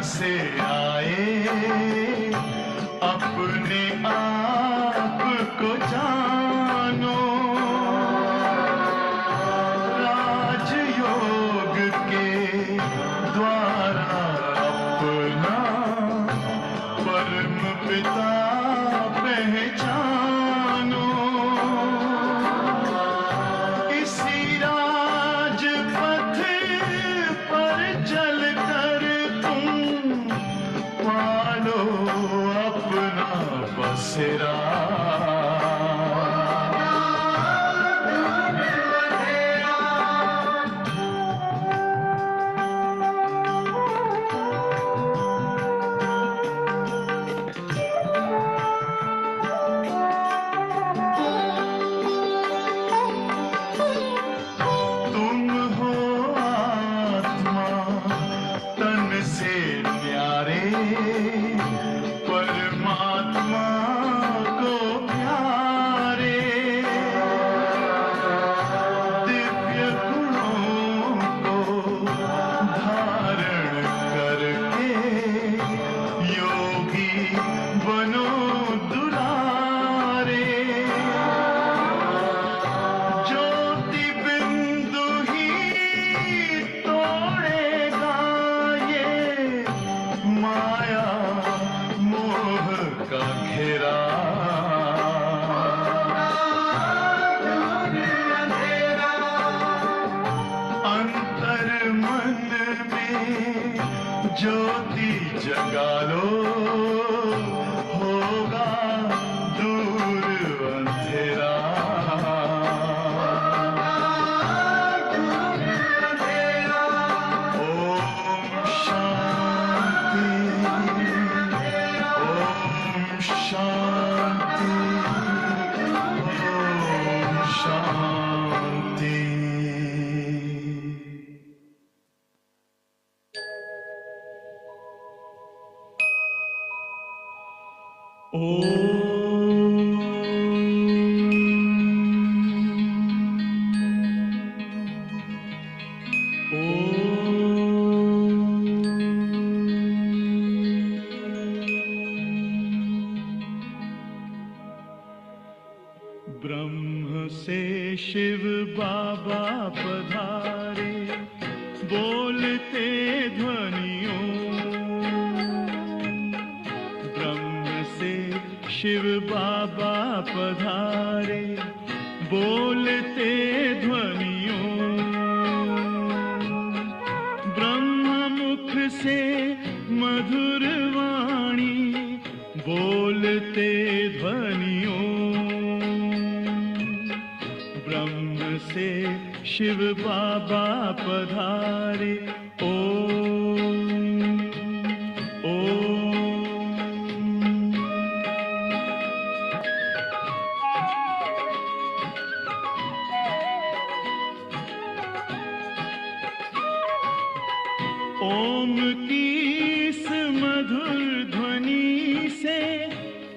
से आए, अपने आप को जानो, राजयोग के द्वारा अपना परम पिता पहचानो। इसी राजपथ पर चलकर तुम पालो अपना बसेरा। ज्योति जगा लो, होगा दूर अंधेरा। ओम शांति, ओम शांति, ओम शांति। ब्रह्म से शिव बाबा पधारे, बोलते ध्वनियों। ब्रह्म से शिव बाबा पधारे, बोलते ध्वनियों। ब्रह्म मुख से मधुर वाणी, बोलते ध्वनियों। ब्रह्म से शिव बाबा पधारे, ओम ओम। ओम की इस मधुर ध्वनि से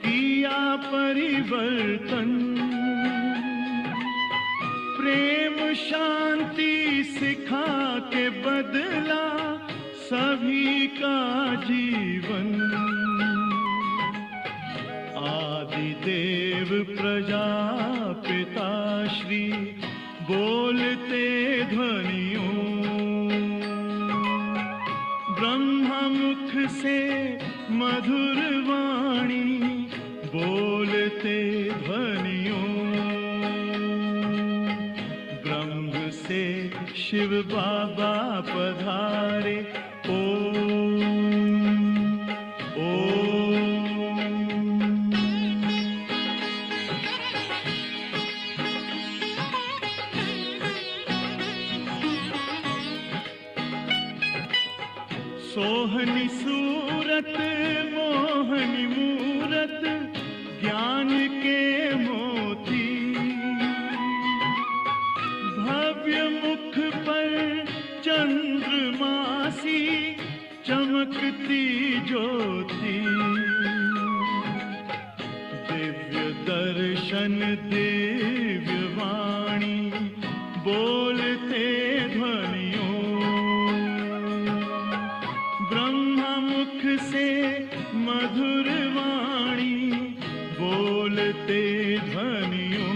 किया परिवर्तन, प्रेम शांति सिखा के बदला सभी का जीवन। आदि देव प्रजापिता श्री बोलते ध्वनियों। ब्रह्म मुख से मधुर वाणी, बोलते ध्वनियों। ब्रह्म से शिव बाबा पधारे, ओम ओम। सोहनी सूरत मोहनी मूरत, ज्ञान के मोती। भव्य मुख पर चंद्रमासी, चमकती ज्योति। दिव्य दर्शन दिव्य वाणी, बोलते ध्वनियों। ब्रह्म मुख से मधुर वाणी बोलते ध्वनियों,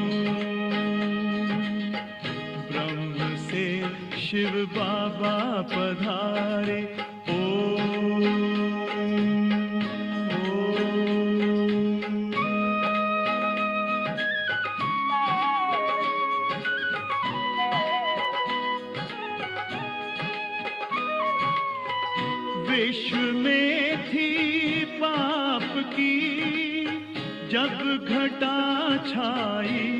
ब्रह्म से शिव बाबा पधारे। ओम विश्व में थी पाप की जब घटा छाई,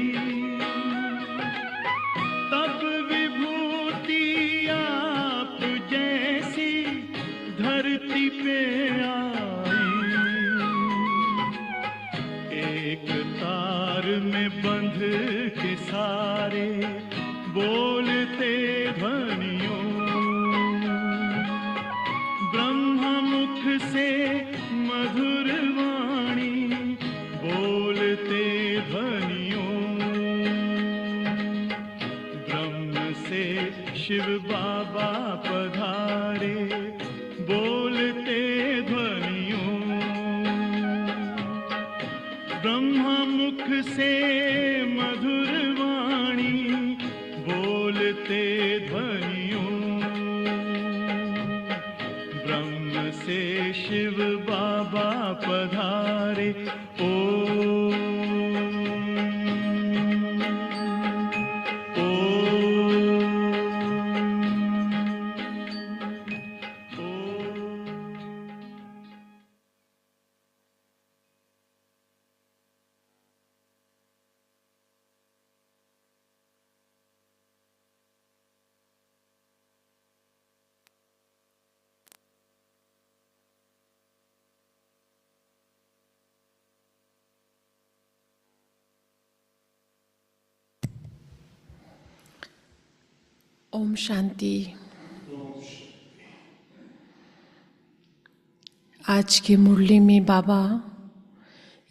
तब विभूति आप जैसी धरती पे आई। एक तार में बंध के सारे बोलते ध्वनियों, ब्रह्म मुख से मधुर वाणी बोलते ध्वनियों, ब्रह्म से शिव बाबा पधारे बोलते ध्वनियों, ब्रह्म मुख से मधुर वाणी बोलते ध्वनियों, ब्रह्म से शिव बाबा पधारे। ओम ओम शांति। आज की मुरली में बाबा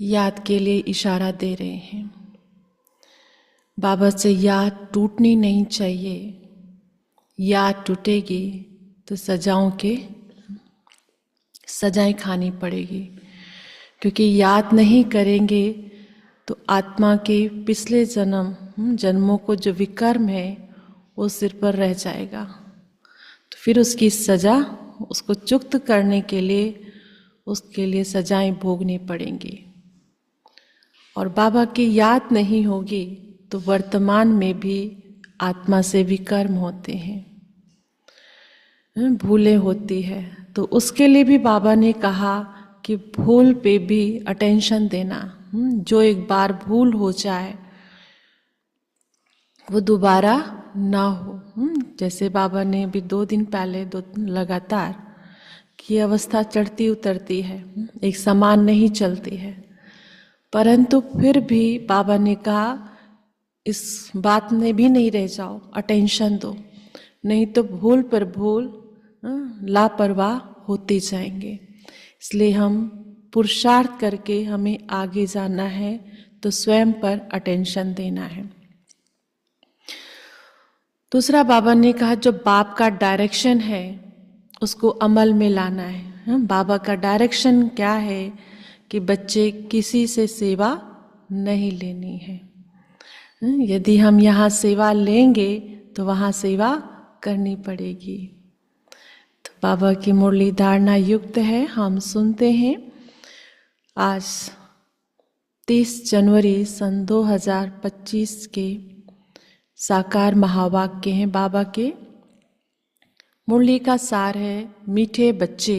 याद के लिए इशारा दे रहे हैं। बाबा से याद टूटनी नहीं चाहिए, याद टूटेगी तो सजाएं खानी पड़ेगी, क्योंकि याद नहीं करेंगे तो आत्मा के पिछले जन्मों को जो विकर्म है वो सिर पर रह जाएगा। तो फिर उसकी सजा, उसको चुक्त करने के लिए उसके लिए सजाएं भोगनी पड़ेंगी। और बाबा की याद नहीं होगी तो वर्तमान में भी आत्मा से विकर्म होते हैं, भूलें होती है। तो उसके लिए भी बाबा ने कहा कि भूल पे भी अटेंशन देना। जो एक बार भूल हो जाए वो दोबारा ना हो। जैसे बाबा ने अभी 2 दिन पहले लगातार कि अवस्था चढ़ती उतरती है, एक समान नहीं चलती है, परंतु फिर भी बाबा ने कहा इस बात में भी नहीं रह जाओ, अटेंशन दो, नहीं तो भूल पर भूल लापरवाह होते जाएंगे। इसलिए हम पुरुषार्थ करके हमें आगे जाना है तो स्वयं पर अटेंशन देना है। दूसरा बाबा ने कहा जो बाप का डायरेक्शन है उसको अमल में लाना है। बाबा का डायरेक्शन क्या है कि बच्चे किसी से सेवा नहीं लेनी है। यदि हम यहाँ सेवा लेंगे तो वहाँ सेवा करनी पड़ेगी। तो बाबा की मुरली धारणा युक्त है, हम सुनते हैं। आज 30 जनवरी सन 2025 के साकार महावाक्य हैं बाबा के। मुरली का सार है, मीठे बच्चे,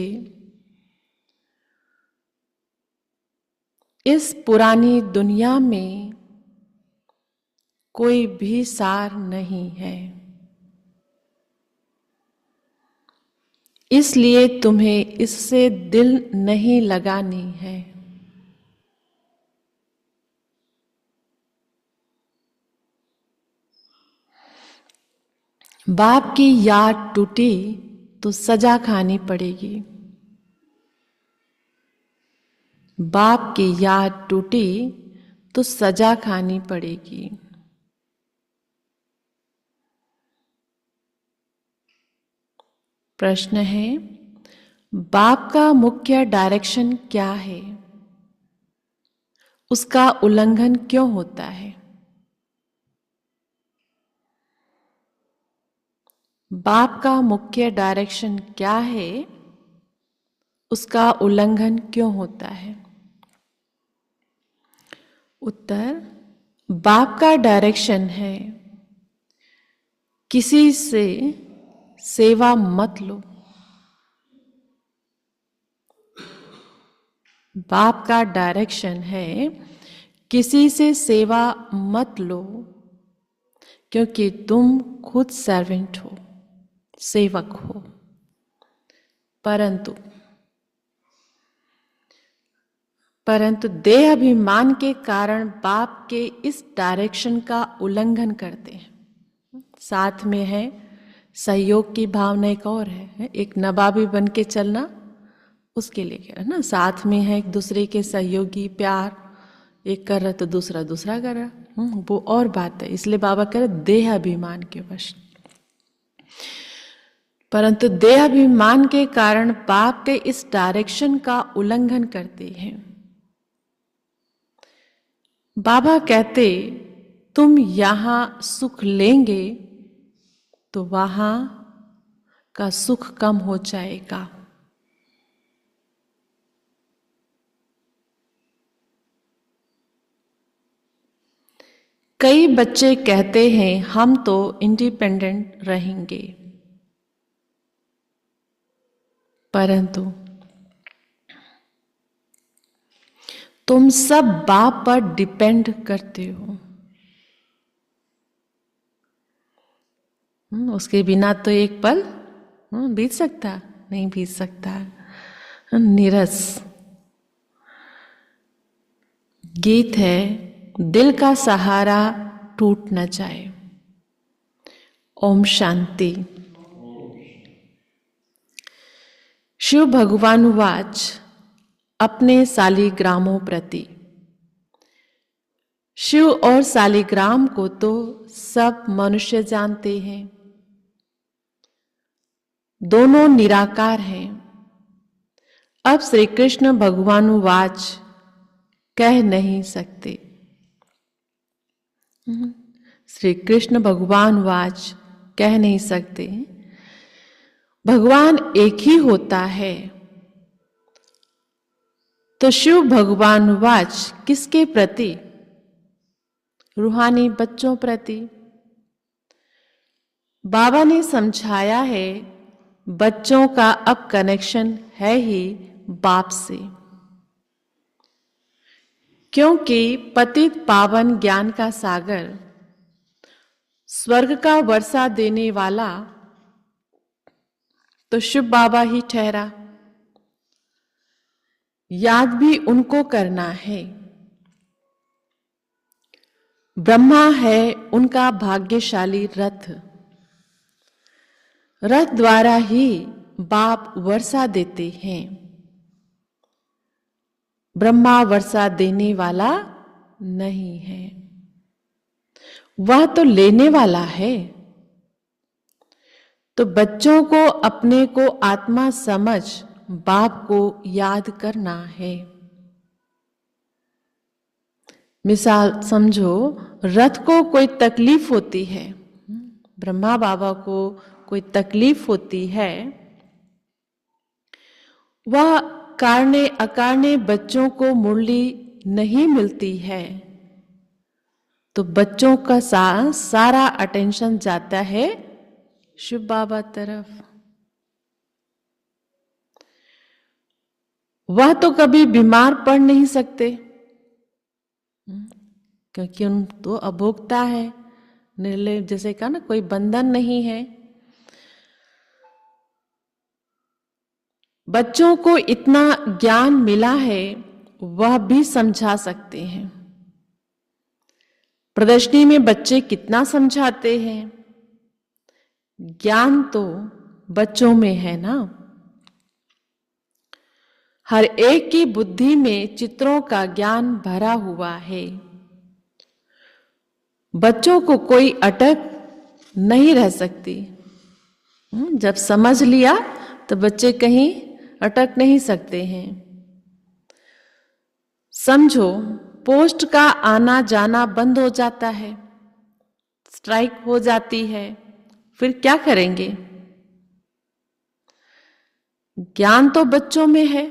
इस पुरानी दुनिया में कोई भी सार नहीं है, इसलिए तुम्हें इससे दिल नहीं लगानी है। बाप की याद टूटी तो सजा खानी पड़ेगी। बाप की याद टूटी तो सजा खानी पड़ेगी। प्रश्न है, बाप का मुख्य डायरेक्शन क्या है, उसका उल्लंघन क्यों होता है? बाप का मुख्य डायरेक्शन क्या है, उसका उल्लंघन क्यों होता है? उत्तर, बाप का डायरेक्शन है किसी से सेवा मत लो। बाप का डायरेक्शन है किसी से सेवा मत लो, क्योंकि तुम खुद सर्वेंट हो, सेवक हो। परंतु देह अभिमान के कारण बाप के इस डायरेक्शन का उल्लंघन करते हैं। साथ में है सहयोग की भावना, एक और है एक नवाबी बन के चलना, उसके लिए कह रहा है ना। साथ में है एक दूसरे के सहयोगी, प्यार, एक कर रहा तो दूसरा कर रहा, वो और बात है। इसलिए बाबा कह रहे देह अभिमान के वश। परंतु देह अभिमान के कारण बाप के इस डायरेक्शन का उल्लंघन करते हैं। बाबा कहते तुम यहां सुख लेंगे तो वहां का सुख कम हो जाएगा। कई बच्चे कहते हैं हम तो इंडिपेंडेंट रहेंगे, परंतु तुम सब बाप पर डिपेंड करते हो। उसके बिना तो एक पल बीत सकता नहीं, बीत सकता। नीरस गीत है, दिल का सहारा टूट न जाए। ओम शांति। शिव भगवान उवाच अपने सालिग्रामों प्रति। शिव और सालिग्राम को तो सब मनुष्य जानते हैं, दोनों निराकार हैं। अब श्री कृष्ण भगवान उवाच कह नहीं सकते। श्री कृष्ण भगवान वाच कह नहीं सकते। भगवान एक ही होता है, तो शिव भगवान वाच किसके प्रति? रूहानी बच्चों प्रति। बाबा ने समझाया है बच्चों का अब कनेक्शन है ही बाप से, क्योंकि पतित पावन ज्ञान का सागर, स्वर्ग का वर्षा देने वाला तो शिव बाबा ही ठहरा। याद भी उनको करना है। ब्रह्मा है उनका भाग्यशाली रथ, रथ द्वारा ही बाप वर्षा देते हैं। ब्रह्मा वर्षा देने वाला नहीं है, वह तो लेने वाला है। तो बच्चों को अपने को आत्मा समझ बाप को याद करना है। मिसाल समझो, रथ को कोई तकलीफ होती है, ब्रह्मा बाबा को कोई तकलीफ होती है, वह कारणे अकारणे बच्चों को मुरली नहीं मिलती है, तो बच्चों का सारा अटेंशन जाता है शिव बाबा तरफ। वह तो कभी बीमार पड़ नहीं सकते, क्योंकि उन तो अभोक्ता है, निर्लय, जैसे कहा ना, कोई बंधन नहीं है। बच्चों को इतना ज्ञान मिला है, वह भी समझा सकते हैं। प्रदर्शनी में बच्चे कितना समझाते हैं, ज्ञान तो बच्चों में है ना। हर एक की बुद्धि में चित्रों का ज्ञान भरा हुआ है। बच्चों को कोई अटक नहीं रह सकती। जब समझ लिया तो बच्चे कहीं अटक नहीं सकते हैं। समझो, पोस्ट का आना जाना बंद हो जाता है, स्ट्राइक हो जाती है, फिर क्या करेंगे? ज्ञान तो बच्चों में है,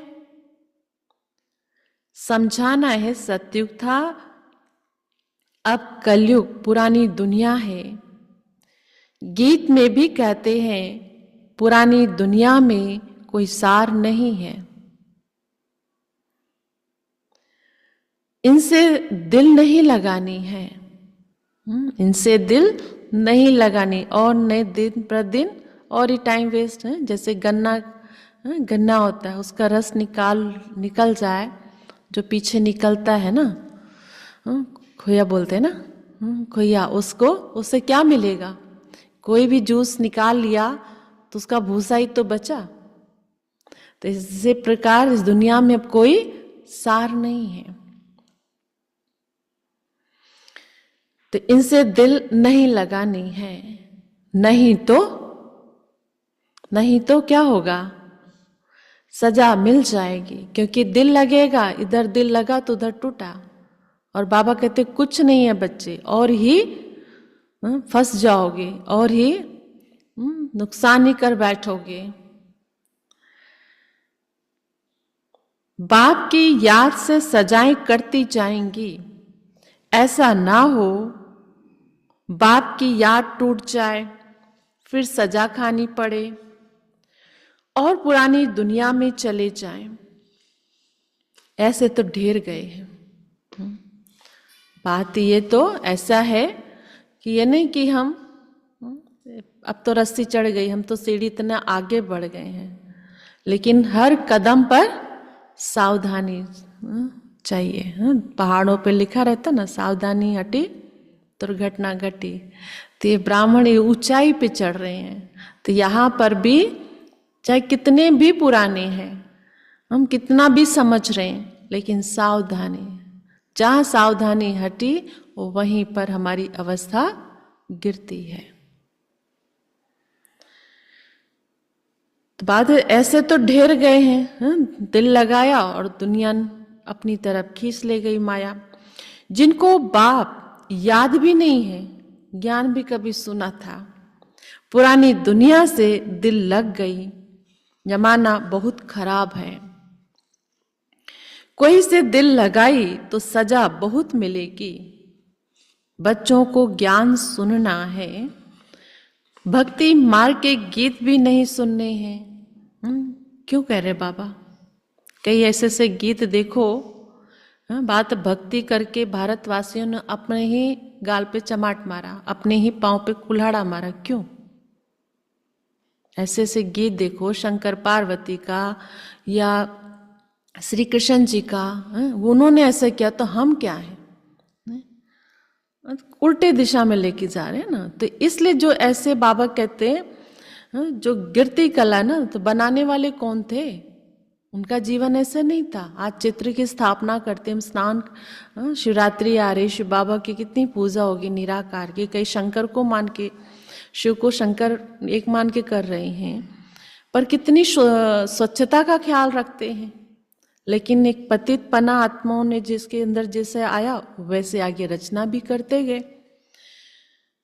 समझाना है सतयुग था, अब कलयुग पुरानी दुनिया है। गीत में भी कहते हैं पुरानी दुनिया में कोई सार नहीं है। इनसे दिल नहीं लगानी है, इनसे दिल नहीं लगानी, और नहीं दिन पर दिन और ही टाइम वेस्ट है। जैसे गन्ना होता है, उसका रस निकल जाए, जो पीछे निकलता है ना, खोया बोलते हैं ना, खोया, उससे क्या मिलेगा? कोई भी जूस निकाल लिया तो उसका भूसा ही तो बचा। तो इसी प्रकार इस दुनिया में अब कोई सार नहीं है, तो इनसे दिल नहीं लगानी है। नहीं तो क्या होगा? सजा मिल जाएगी, क्योंकि दिल लगेगा, इधर दिल लगा तो उधर टूटा। और बाबा कहते कुछ नहीं है बच्चे, और ही फंस जाओगे, और ही नुकसान ही कर बैठोगे। बाप की याद से सजाएं करती जाएंगी, ऐसा ना हो बाप की याद टूट जाए, फिर सजा खानी पड़े और पुरानी दुनिया में चले जाएं। ऐसे तो ढेर गए हैं। बात ये तो ऐसा है कि ये नहीं कि हम अब तो रस्सी चढ़ गई, हम तो सीढ़ी इतना आगे बढ़ गए हैं, लेकिन हर कदम पर सावधानी चाहिए। पहाड़ों पे लिखा रहता ना, सावधानी हटी दुर्घटना घटी। तो ये ब्राह्मण ये ऊंचाई पे चढ़ रहे हैं, तो यहाँ पर भी चाहे कितने भी पुराने हैं, हम कितना भी समझ रहे हैं, लेकिन सावधानी, जहाँ सावधानी हटी वहीं पर हमारी अवस्था गिरती है। तो बात ऐसे तो ढेर गए हैं, दिल लगाया और दुनिया अपनी तरफ खींच ले गई माया। जिनको बाप याद भी नहीं है, ज्ञान भी कभी सुना था, पुरानी दुनिया से दिल लग गई। जमाना बहुत खराब है, कोई से दिल लगाई तो सजा बहुत मिलेगी। बच्चों को ज्ञान सुनना है, भक्ति मार्ग के गीत भी नहीं सुनने हैं। क्यों कह रहे बाबा? कई ऐसे गीत देखो, बात भक्ति करके भारतवासियों ने अपने ही गाल पे चमाट मारा, अपने ही पांव पे कुल्हाड़ा मारा। क्यों? ऐसे गीत देखो, शंकर पार्वती का या श्री कृष्ण जी का, उन्होंने ऐसा किया तो हम क्या है? उल्टे दिशा में लेके जा रहे हैं ना। तो इसलिए जो ऐसे बाबा कहते हैं, जो गिरती कला ना, तो बनाने वाले कौन थे? उनका जीवन ऐसा नहीं था। आज चित्र की स्थापना करते हम, स्नान, शिवरात्रि आ रही, शिव बाबा की कितनी पूजा होगी निराकार की। कई शंकर को मान के, शिव को शंकर एक मान के कर रहे हैं, पर कितनी स्वच्छता का ख्याल रखते हैं। लेकिन एक पतित पना आत्माओं ने जिसके अंदर जैसे आया वैसे आगे रचना भी करते गए।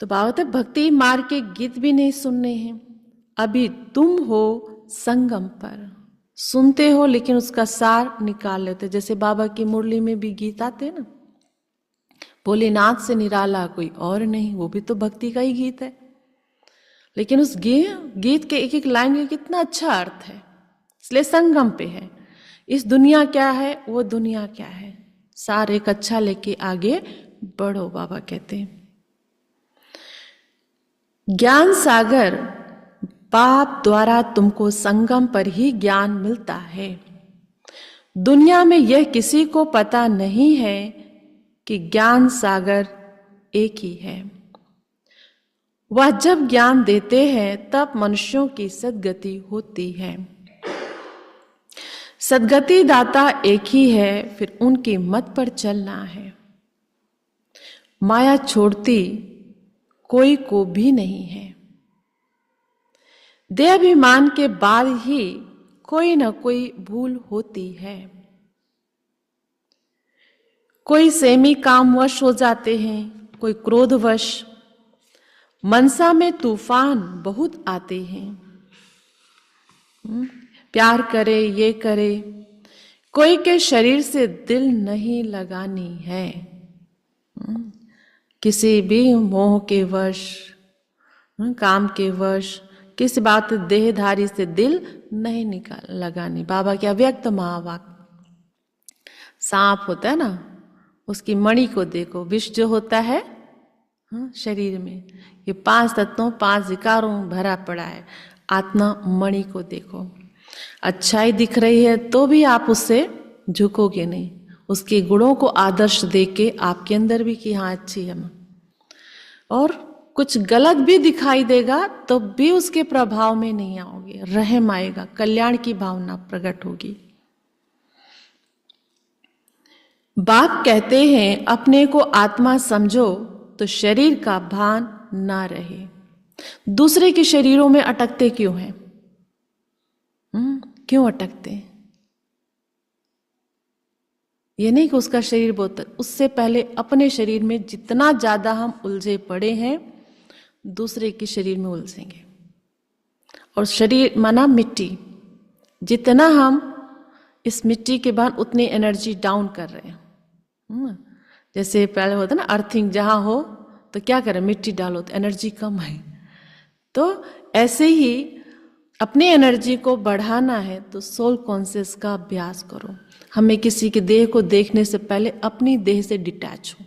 तो बाबा तो भक्ति मार्ग के गीत भी नहीं सुनने हैं। अभी तुम हो संगम पर, सुनते हो लेकिन उसका सार निकाल लेते। जैसे बाबा की मुरली में भी गीत आते हैं ना, भोलेनाथ से निराला कोई और नहीं, वो भी तो भक्ति का ही गीत है। लेकिन उस गीत के एक एक लाइन का कितना अच्छा अर्थ है। इसलिए संगम पे है। इस दुनिया क्या है, वो दुनिया क्या है, सार एक अच्छा लेके आगे बढ़ो, बाबा कहते हैं। ज्ञान सागर बाप द्वारा तुमको संगम पर ही ज्ञान मिलता है। दुनिया में यह किसी को पता नहीं है कि ज्ञान सागर एक ही है। वह जब ज्ञान देते हैं तब मनुष्यों की सद्गति होती है। सद्गति दाता एक ही है, फिर उनकी मत पर चलना है। माया छोड़ती कोई को भी नहीं है। देहाभिमान के बाद ही कोई ना कोई भूल होती है। कोई सेमी कामवश हो जाते हैं, कोई क्रोधवश। मनसा में तूफान बहुत आते हैं। प्यार करे, ये करे, कोई के शरीर से दिल नहीं लगानी है। किसी भी मोह के वश, काम के वश, किसी बात देहधारी से दिल नहीं लगानी। बाबा के अव्यक्त महावाक्य। सांप होता है ना, उसकी मणि को देखो। विष जो होता है शरीर में, ये 5 तत्वों 5 विकारों भरा पड़ा है। आत्मा मणि को देखो। अच्छाई दिख रही है तो भी आप उससे झुकोगे नहीं। उसके गुणों को आदर्श देख के आपके अंदर भी कि हाँ अच्छी है। और कुछ गलत भी दिखाई देगा तो भी उसके प्रभाव में नहीं आओगे। रहम आएगा, कल्याण की भावना प्रकट होगी। बाप कहते हैं अपने को आत्मा समझो तो शरीर का भान ना रहे। दूसरे के शरीरों में अटकते क्यों हैं? क्यों अटकते हैं? ये नहीं कि उसका शरीर बहुत, उससे पहले अपने शरीर में जितना ज्यादा हम उलझे पड़े हैं, दूसरे के शरीर में उलझेंगे। और शरीर माना मिट्टी, जितना हम इस मिट्टी के बाद उतनी एनर्जी डाउन कर रहे हैं। जैसे पहले होता ना अर्थिंग, जहां हो तो क्या करें, मिट्टी डालो तो एनर्जी कम है। तो ऐसे ही अपनी एनर्जी को बढ़ाना है तो सोल कॉन्शियस का अभ्यास करो। हमें किसी के देह को देखने से पहले अपनी देह से डिटैच हो।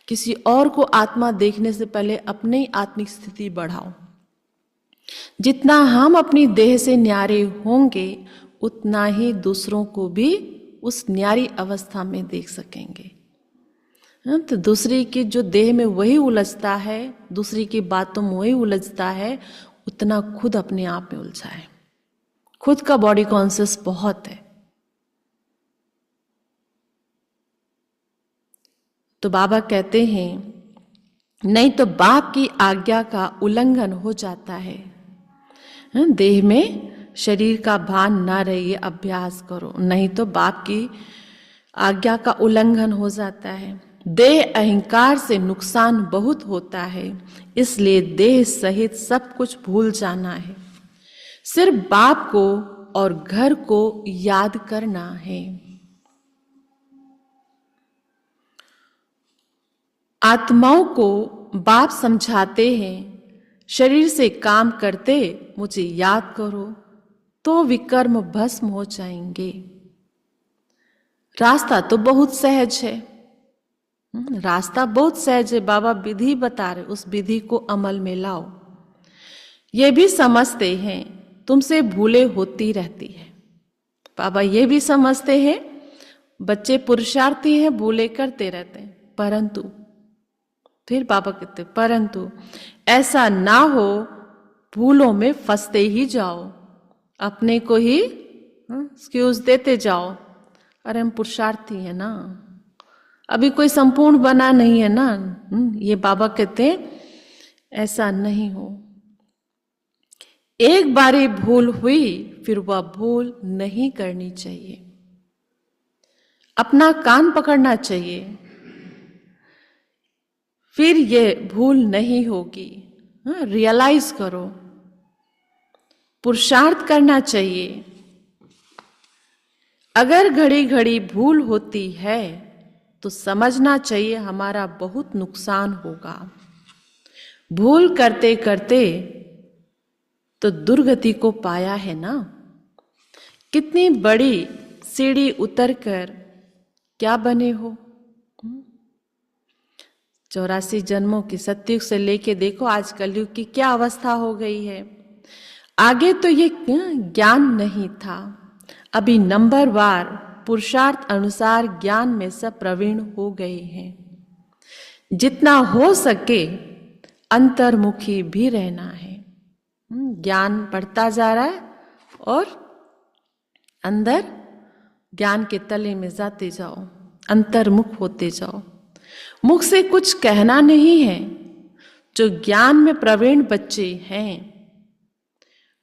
किसी और को आत्मा देखने से पहले अपनी आत्मिक स्थिति बढ़ाओ। जितना हम अपनी देह से न्यारे होंगे उतना ही दूसरों को भी उस न्यारी अवस्था में देख सकेंगे। तो दूसरी की जो देह में वही उलझता है, दूसरी की बातों में वही उलझता है, उतना खुद अपने आप में उलझा है। खुद का बॉडी कॉन्शियस बहुत है। तो बाबा कहते हैं नहीं तो बाप की आज्ञा का उल्लंघन हो जाता है। देह में शरीर का भान ना रहिए, अभ्यास करो, नहीं तो बाप की आज्ञा का उल्लंघन हो जाता है। देह अहंकार से नुकसान बहुत होता है, इसलिए देह सहित सब कुछ भूल जाना है। सिर्फ बाप को और घर को याद करना है। आत्माओं को बाप समझाते हैं, शरीर से काम करते मुझे याद करो तो विकर्म भस्म हो जाएंगे। रास्ता तो बहुत सहज है, रास्ता बहुत सहज है। बाबा विधि बता रहे, उस विधि को अमल में लाओ। ये भी समझते हैं तुमसे भूले होती रहती है। बाबा ये भी समझते हैं बच्चे पुरुषार्थी हैं, भूले करते रहते हैं, परंतु फिर बाबा कहते परंतु ऐसा ना हो भूलों में फंसते ही जाओ, अपने को ही एक्सक्यूज देते जाओ। अरे हम पुरुषार्थी है ना, अभी कोई संपूर्ण बना नहीं है ना। ये बाबा कहते ऐसा नहीं हो। एक बारी भूल हुई फिर वह भूल नहीं करनी चाहिए। अपना कान पकड़ना चाहिए, फिर ये भूल नहीं होगी। रियलाइज करो, पुरुषार्थ करना चाहिए। अगर घड़ी घड़ी भूल होती है तो समझना चाहिए हमारा बहुत नुकसान होगा। भूल करते करते तो दुर्गति को पाया है ना। कितनी बड़ी सीढ़ी उतरकर क्या बने हो। 84 जन्मों की सतयुग से लेके देखो आज कलयुग की क्या अवस्था हो गई है। आगे तो ये ज्ञान नहीं था, अभी नंबरवार पुरुषार्थ अनुसार ज्ञान में सब प्रवीण हो गए हैं। जितना हो सके अंतर्मुखी भी रहना है। ज्ञान बढ़ता जा रहा है और अंदर ज्ञान के तले में जाते जाओ, अंतर्मुख होते जाओ। मुख से कुछ कहना नहीं है। जो ज्ञान में प्रवीण बच्चे हैं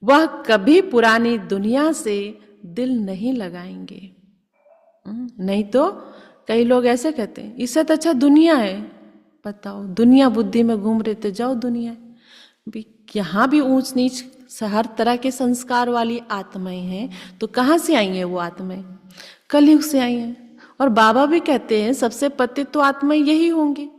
वह कभी पुरानी दुनिया से दिल नहीं लगाएंगे। नहीं तो कई लोग ऐसे कहते हैं, इससे तो अच्छा दुनिया है। बताओ, दुनिया बुद्धि में घूम रहे थे, जाओ दुनिया भी। यहाँ भी ऊंच नीच हर तरह के संस्कार वाली आत्माएं हैं, तो कहाँ से आई हैं वो आत्माएं? कलयुग से आई हैं। और बाबा भी कहते हैं सबसे पतित तो आत्माएं यही होंगी,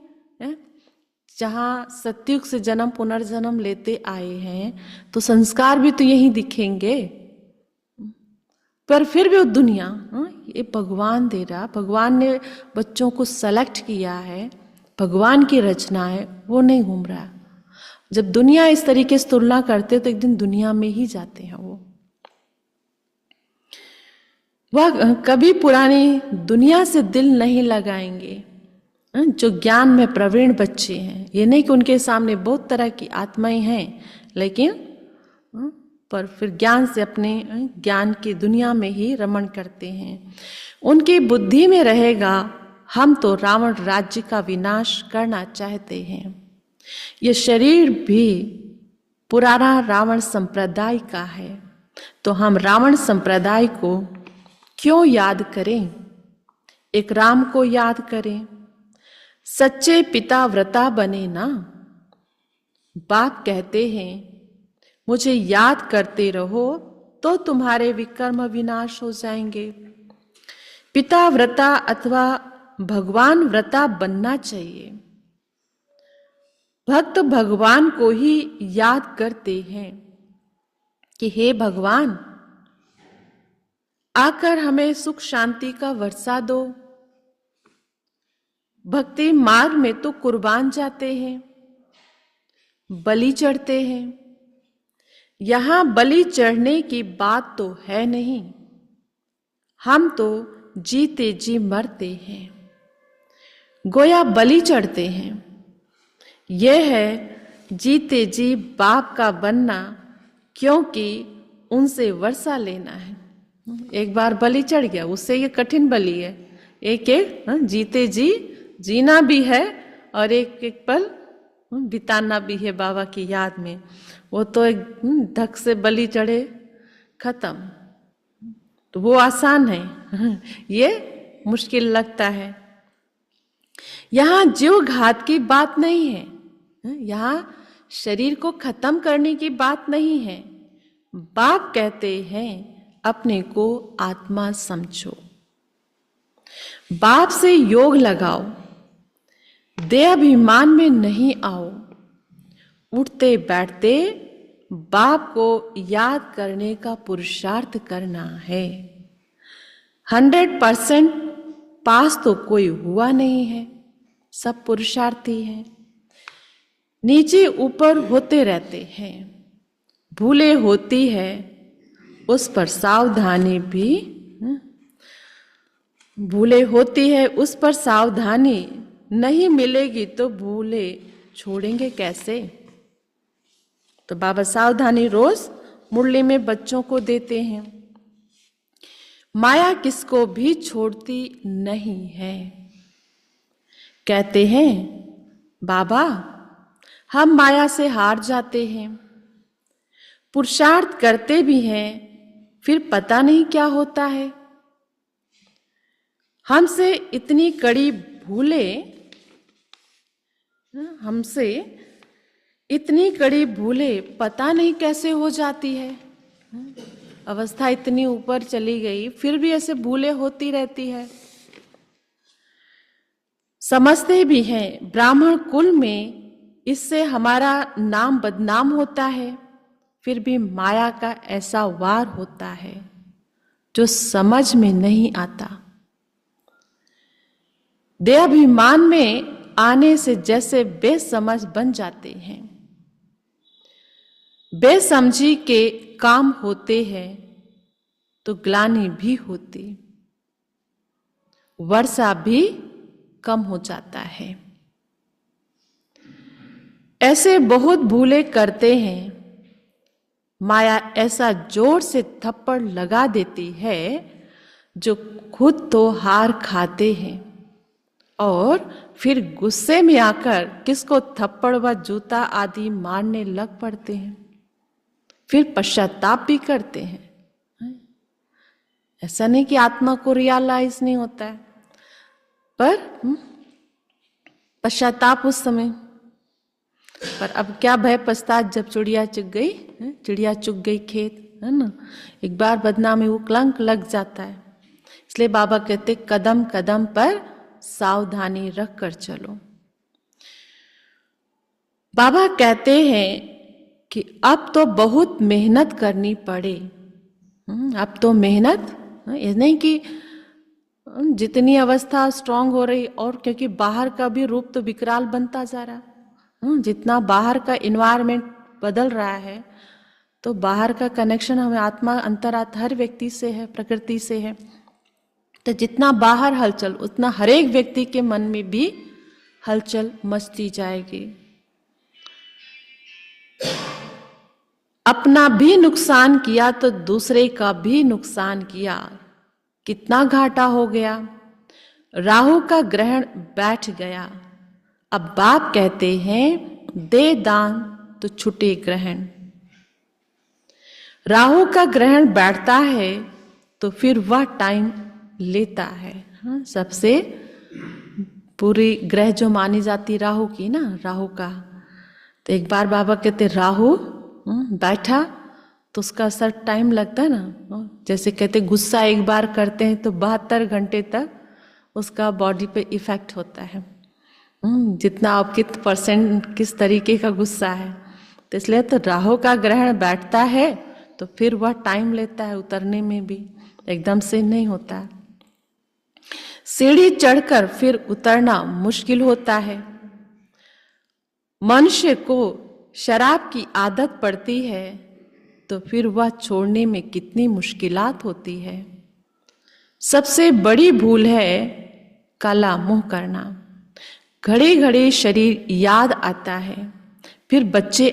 जहाँ सतयुग से जन्म पुनर्जन्म लेते आए हैं, तो संस्कार भी तो यही दिखेंगे। पर फिर भी वो दुनिया, ये भगवान दे रहा, भगवान ने बच्चों को सेलेक्ट किया है, भगवान की रचना है, वो नहीं घूम रहा। जब दुनिया इस तरीके से तुलना करते तो एक दिन दुनिया में ही जाते हैं वो। वह कभी पुरानी दुनिया से दिल नहीं लगाएंगे। जो ज्ञान में प्रवीण बच्चे हैं, ये नहीं कि उनके सामने बहुत तरह की आत्माएं हैं, लेकिन पर फिर ज्ञान से अपने ज्ञान की दुनिया में ही रमण करते हैं। उनकी बुद्धि में रहेगा, हम तो रावण राज्य का विनाश करना चाहते हैं। यह शरीर भी पुराना रावण संप्रदाय का है, तो हम रावण संप्रदाय को क्यों याद करें? एक राम को याद करें। सच्चे पिता व्रता बने ना। बाप कहते हैं मुझे याद करते रहो तो तुम्हारे विकर्म विनाश हो जाएंगे। पिता व्रता अथवा भगवान व्रता बनना चाहिए। भक्त भगवान को ही याद करते हैं कि हे भगवान, आकर हमें सुख शांति का वर्षा दो। भक्ति मार्ग में तो कुर्बान जाते हैं, बलि चढ़ते हैं। यहां बलि चढ़ने की बात तो है नहीं, हम तो जीते जी मरते हैं। गोया बलि चढ़ते हैं। यह है जीते जी बाप का बनना, क्योंकि उनसे वर्षा लेना है। एक बार बलि चढ़ गया, उससे ये कठिन बलि है। एक एक जीते जी जीना भी है और एक एक पल बिताना भी है बाबा की याद में। वो तो एक धक से बलि चढ़े खत्म, तो वो आसान है, ये मुश्किल लगता है। यहां जीव घात की बात नहीं है, यहां शरीर को खत्म करने की बात नहीं है। बाप कहते हैं अपने को आत्मा समझो, बाप से योग लगाओ, देहाभिमान में नहीं आओ। उठते बैठते बाप को याद करने का पुरुषार्थ करना है। 100% पास तो कोई हुआ नहीं है, सब पुरुषार्थी हैं। नीचे ऊपर होते रहते हैं, भूले होती है, उस पर सावधानी भी भूले होती है, उस पर सावधानी नहीं मिलेगी तो भूले छोड़ेंगे कैसे? तो बाबा सावधानी रोज मुरली में बच्चों को देते हैं। माया किसको भी छोड़ती नहीं है। कहते हैं बाबा हम माया से हार जाते हैं, पुरुषार्थ करते भी हैं, फिर पता नहीं क्या होता है। हमसे इतनी कड़ी भूले, हमसे इतनी कड़ी भूले पता नहीं कैसे हो जाती है। अवस्था इतनी ऊपर चली गई, फिर भी ऐसे भूले होती रहती है। समझते भी हैं ब्राह्मण कुल में इससे हमारा नाम बदनाम होता है, फिर भी माया का ऐसा वार होता है जो समझ में नहीं आता। देहाभिमान में आने से जैसे बेसमझ बन जाते हैं, बेसमझी के काम होते हैं तो ग्लानि भी होती, वर्षा भी कम हो जाता है। ऐसे बहुत भूले करते हैं, माया ऐसा जोर से थप्पड़ लगा देती है जो खुद तो हार खाते हैं और फिर गुस्से में आकर किसको थप्पड़ व जूता आदि मारने लग पड़ते हैं। फिर पश्चाताप भी करते हैं। ऐसा नहीं कि आत्मा को रियलाइज नहीं होता है, पर पश्चाताप उस समय। पर अब क्या भय पछतात जब चिड़िया चुग गई, चिड़िया चुग गई खेत, है ना। एक बार बदनामी वो कलंक लग जाता है। इसलिए बाबा कहते कदम कदम पर सावधानी रख कर चलो। बाबा कहते हैं कि अब तो बहुत मेहनत करनी पड़े। अब तो मेहनत, ये नहीं कि जितनी अवस्था स्ट्रांग हो रही, और क्योंकि बाहर का भी रूप तो विकराल बनता जा रहा, जितना बाहर का इन्वायरमेंट बदल रहा है, तो बाहर का कनेक्शन हमें आत्मा अंतरात्मा हर व्यक्ति से है, प्रकृति से है। तो जितना बाहर हलचल, उतना हर एक व्यक्ति के मन में भी हलचल मचती जाएगी। अपना भी नुकसान किया तो दूसरे का भी नुकसान किया, कितना घाटा हो गया। राहु का ग्रहण बैठ गया। अब बाप कहते हैं दे दान तो छुटे ग्रहण। राहु का ग्रहण बैठता है तो फिर वह टाइम लेता है। सबसे पूरी ग्रह जो मानी जाती राहु की ना, राहु का, तो एक बार बाबा कहते राहु बैठा तो उसका असर टाइम लगता है ना। जैसे कहते गुस्सा एक बार करते हैं तो 72 घंटे तक उसका बॉडी पे इफेक्ट होता है। जितना आप कित परसेंट किस तरीके का गुस्सा है, तो इसलिए तो राहु का ग्रहण बैठता है तो फिर वह टाइम लेता है उतरने में भी, एकदम से नहीं होता। सीढ़ी चढ़कर फिर उतरना मुश्किल होता है। मनुष्य को शराब की आदत पड़ती है तो फिर वह छोड़ने में कितनी मुश्किलात होती है। सबसे बड़ी भूल है काला मुंह करना। घड़े घड़े शरीर याद आता है, फिर बच्चे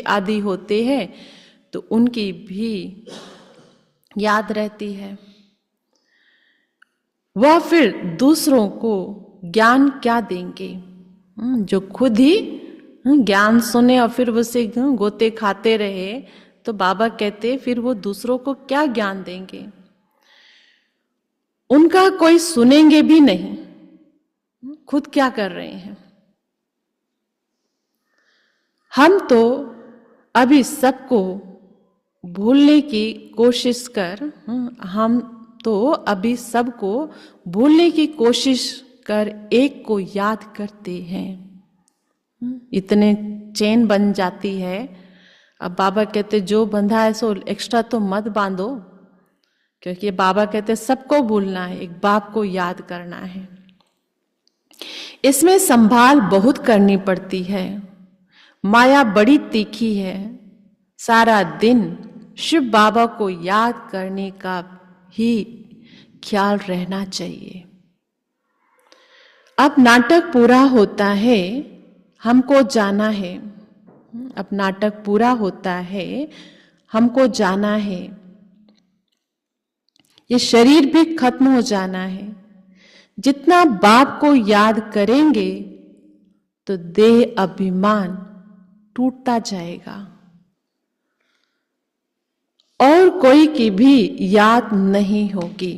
आदि होते हैं तो उनकी भी याद रहती है। वह फिर दूसरों को ज्ञान क्या देंगे, जो खुद ही ज्ञान सुने और फिर उसे गोते खाते रहे, तो बाबा कहते फिर वो दूसरों को क्या ज्ञान देंगे। उनका कोई सुनेंगे भी नहीं, खुद क्या कर रहे हैं। हम तो अभी सबको भूलने की कोशिश कर एक को याद करते हैं। इतने चेन बन जाती है। अब बाबा कहते जो बंधा है सो एक्स्ट्रा तो मत बांधो, क्योंकि बाबा कहते सबको भूलना है, एक बाप को याद करना है। इसमें संभाल बहुत करनी पड़ती है। माया बड़ी तीखी है। सारा दिन शिव बाबा को याद करने का ही ख्याल रहना चाहिए। अब नाटक पूरा होता है, हमको जाना है। अब नाटक पूरा होता है, हमको जाना है। ये शरीर भी खत्म हो जाना है। जितना बाप को याद करेंगे तो देह अभिमान टूटता जाएगा और कोई की भी याद नहीं होगी,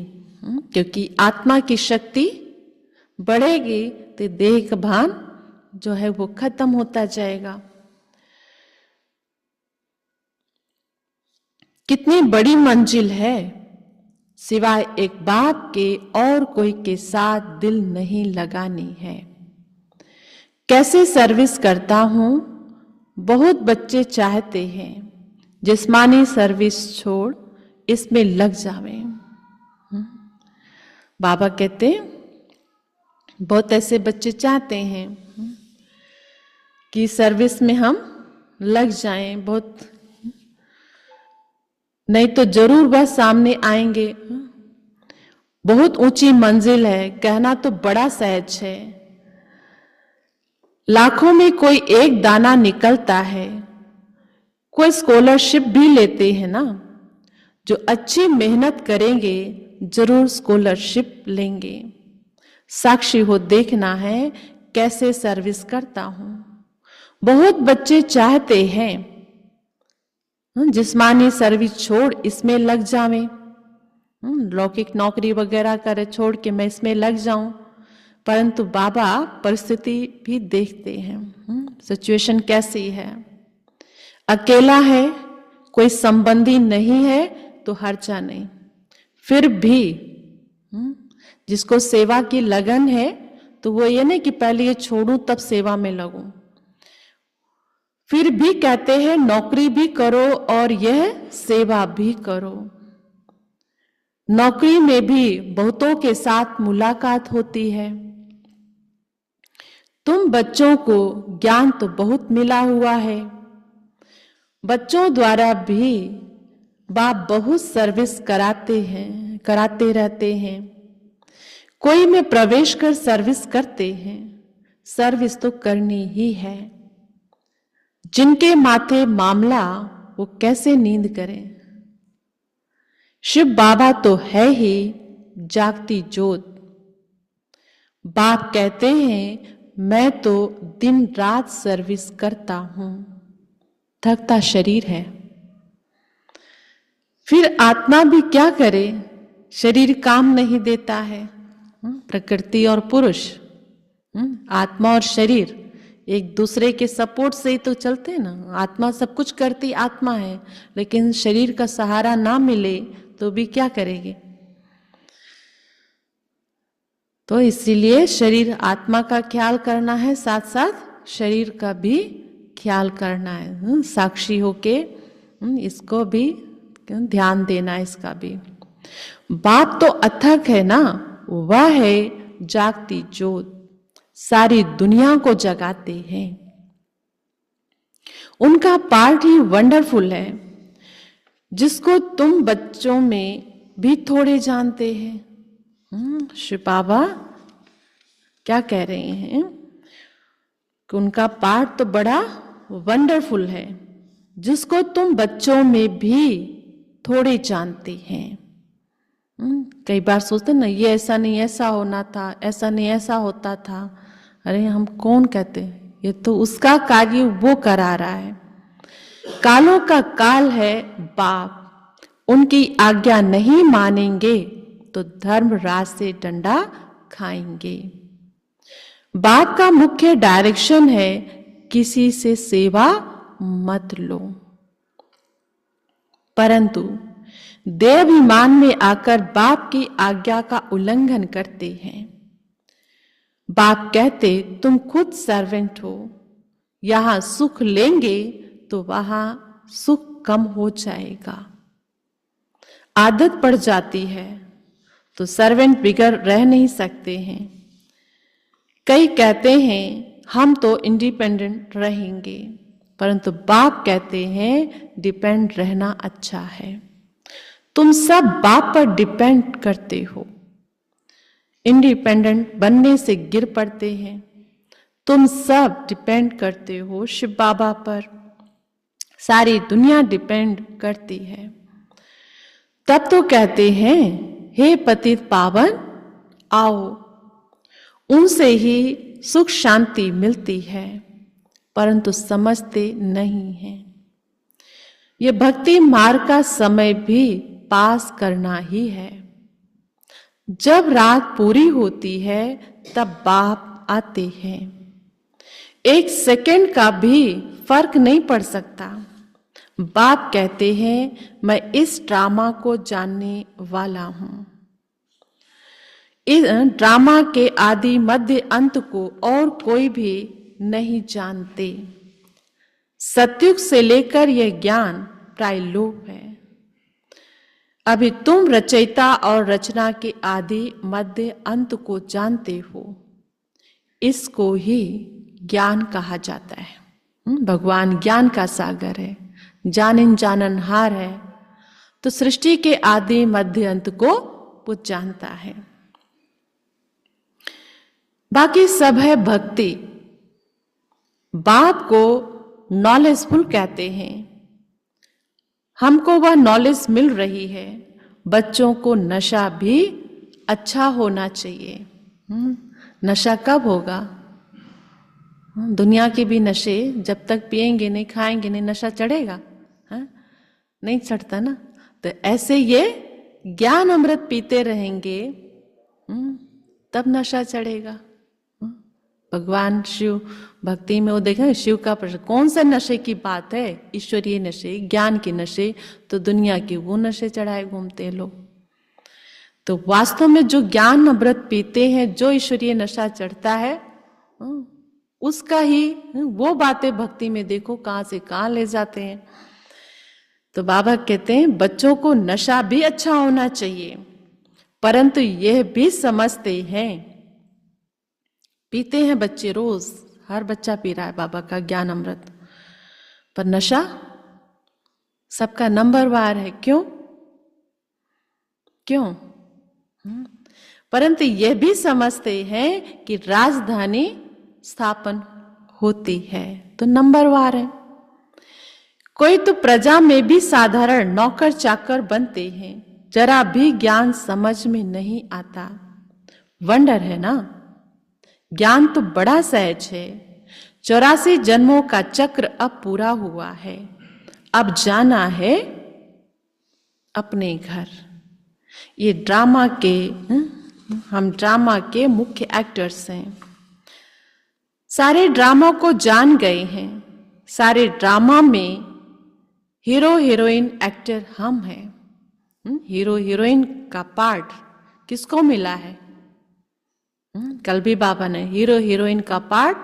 क्योंकि आत्मा की शक्ति बढ़ेगी तो देह का भान जो है वो खत्म होता जाएगा। कितनी बड़ी मंजिल है, सिवाय एक बाप के और कोई के साथ दिल नहीं लगानी है। कैसे सर्विस करता हूं, बहुत बच्चे चाहते हैं जिस्मानी सर्विस छोड़ इसमें लग जावे। बाबा कहते बहुत ऐसे बच्चे चाहते हैं कि सर्विस में हम लग जाएं, बहुत नहीं तो जरूर वह सामने आएंगे। बहुत ऊंची मंजिल है, कहना तो बड़ा सहज है। लाखों में कोई एक दाना निकलता है। कोई स्कॉलरशिप भी लेते हैं ना, जो अच्छी मेहनत करेंगे जरूर स्कॉलरशिप लेंगे। साक्षी हो देखना है कैसे सर्विस करता हूं। बहुत बच्चे चाहते हैं जिस्मानी सर्विस छोड़ इसमें लग जावे, लौकिक नौकरी वगैरह करे छोड़ के मैं इसमें लग जाऊं। परंतु बाबा परिस्थिति भी देखते हैं, सिचुएशन कैसी है। अकेला है, कोई संबंधी नहीं है तो हर्चा नहीं, फिर भी जिसको सेवा की लगन है तो वो ये नहीं कि पहले ये छोड़ूं तब सेवा में लगूं। फिर भी कहते हैं नौकरी भी करो और यह सेवा भी करो। नौकरी में भी बहुतों के साथ मुलाकात होती है। तुम बच्चों को ज्ञान तो बहुत मिला हुआ है, बच्चों द्वारा भी बाप बहुत सर्विस कराते रहते हैं। कोई में प्रवेश कर सर्विस करते हैं, सर्विस तो करनी ही है। जिनके माथे मामला वो कैसे नींद करें। शिव बाबा तो है ही जागती ज्योत। बाप कहते हैं मैं तो दिन रात सर्विस करता हूं, थकता शरीर है। फिर आत्मा भी क्या करे, शरीर काम नहीं देता है। प्रकृति और पुरुष, आत्मा और शरीर एक दूसरे के सपोर्ट से ही तो चलते हैं ना। आत्मा सब कुछ करती आत्मा है, लेकिन शरीर का सहारा ना मिले तो भी क्या करेगी। तो इसीलिए शरीर आत्मा का ख्याल करना है, साथ साथ शरीर का भी ख्याल करना है। साक्षी होके इसको भी ध्यान देना है, इसका भी। बाप तो अथक है ना, वह है जागती ज्योत, सारी दुनिया को जगाते हैं। उनका पार्ट ही वंडरफुल है, जिसको तुम बच्चों में भी थोड़े जानते हैं। श्री बाबा क्या कह रहे हैं कि उनका पार्ट तो बड़ा वंडरफुल है, जिसको तुम बच्चों में भी थोड़े जानते हैं। कई बार सोचते ना, ये ऐसा नहीं ऐसा होना था, ऐसा नहीं ऐसा होता था। अरे हम कौन कहते, ये तो उसका कार्य वो करा रहा है। कालों का काल है बाप, उनकी आज्ञा नहीं मानेंगे तो धर्मराज से डंडा खाएंगे। बाप का मुख्य डायरेक्शन है किसी से सेवा मत लो। परंतु देहाभिमान में आकर बाप की आज्ञा का उल्लंघन करते हैं। बाप कहते तुम खुद सर्वेंट हो, यहां सुख लेंगे तो वहां सुख कम हो जाएगा। आदत पड़ जाती है तो सर्वेंट बिगड़ रह नहीं सकते हैं। कई कहते हैं हम तो इंडिपेंडेंट रहेंगे, परंतु बाप कहते हैं डिपेंड रहना अच्छा है। तुम सब बाप पर डिपेंड करते हो, इंडिपेंडेंट बनने से गिर पड़ते हैं। तुम सब डिपेंड करते हो शिव बाबा पर, सारी दुनिया डिपेंड करती है। तब तो कहते हैं हे पतित पावन आओ, उनसे ही सुख शांति मिलती है, परंतु समझते नहीं हैं। ये भक्ति मार्ग का समय भी पास करना ही है। जब रात पूरी होती है तब बाप आते हैं। एक सेकंड का भी फर्क नहीं पड़ सकता। बाप कहते हैं मैं इस ड्रामा को जानने वाला हूं। इस ड्रामा के आदि मध्य अंत को और कोई भी नहीं जानते। सतयुग से लेकर यह ज्ञान प्राय लोप है। अभी तुम रचयिता और रचना के आदि मध्य अंत को जानते हो, इसको ही ज्ञान कहा जाता है। भगवान ज्ञान का सागर है, जानन जाननहार है, तो सृष्टि के आदि मध्य अंत को वो जानता है। बाकी सब है भक्ति। बाप को नॉलेजफुल कहते हैं, हमको वह नॉलेज मिल रही है। बच्चों को नशा भी अच्छा होना चाहिए। नशा कब होगा? दुनिया के भी नशे जब तक पिएंगे नहीं, खाएंगे नहीं, नशा चढ़ेगा। नहीं चढ़ता ना। तो ऐसे ये ज्ञान अमृत पीते रहेंगे, तब नशा चढ़ेगा। भगवान शिव भक्ति में वो देखा शिव का प्रश्न, कौन से नशे की बात है? ईश्वरीय नशे, ज्ञान के नशे। तो दुनिया के वो नशे चढ़ाए घूमते हैं लोग। तो वास्तव में जो ज्ञान अमृत पीते हैं, जो ईश्वरीय नशा चढ़ता है, उसका ही वो बातें भक्ति में देखो कहां से कहां ले जाते हैं। तो बाबा कहते हैं बच्चों को नशा भी अच्छा होना चाहिए, परंतु यह भी समझते हैं, पीते हैं बच्चे रोज, हर बच्चा पी रहा है बाबा का ज्ञान अमृत, पर नशा सबका नंबर वार है। क्यों? क्यों? परंतु यह भी समझते हैं कि राजधानी स्थापन होती है, तो नंबर वार है। कोई तो प्रजा में भी साधारण नौकर चाकर बनते हैं, जरा भी ज्ञान समझ में नहीं आता। वंडर है ना, ज्ञान तो बड़ा सहज है। 84 जन्मों का चक्र अब पूरा हुआ है, अब जाना है अपने घर। ये ड्रामा के हम ड्रामा के मुख्य एक्टर्स हैं, सारे ड्रामा को जान गए हैं। सारे ड्रामा में हीरो हीरोइन एक्टर हम हैं। हीरो हीरोइन का पार्ट किसको मिला है? कल भी बाबा ने हीरो हीरोइन का पार्ट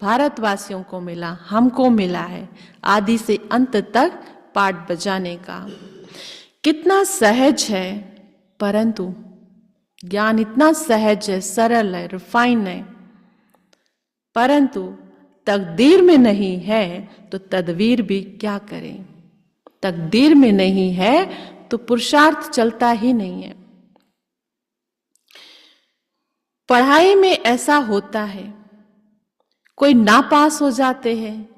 भारतवासियों को मिला, हमको मिला है, आदि से अंत तक पार्ट बजाने का। कितना सहज है, परंतु ज्ञान इतना सहज है, सरल है, रिफाइन है, परंतु तकदीर में नहीं है तो तदवीर भी क्या करें। तकदीर में नहीं है तो पुरुषार्थ चलता ही नहीं है। पढ़ाई में ऐसा होता है, कोई नापास हो जाते हैं,